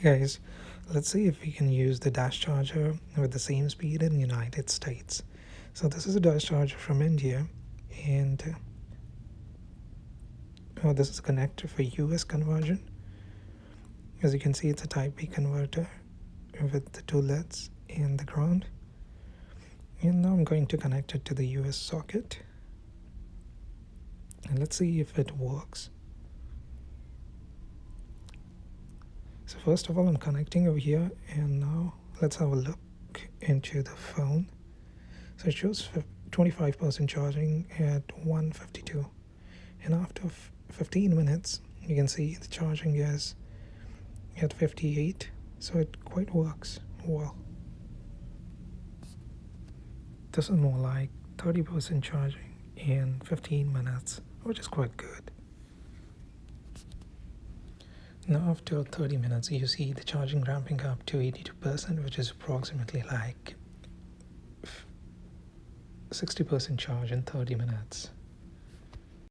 Guys, let's see if we can use the dash charger with the same speed in the United States. So this is a dash charger from India, and this is a connector for US conversion. As you can see, it's a Type B converter with the two LEDs and the ground. And now I'm going to connect it to the US socket. And let's see if it works. So first of all, I'm connecting over here, and now let's have a look into the phone. So it shows 25% charging at 1:52, and after 15 minutes you can see the charging is at 58, so it quite works well. This is more like 30% charging in 15 minutes, which is quite good. Now after 30 minutes you see the charging ramping up to 82%, which is approximately like 60% charge in 30 minutes.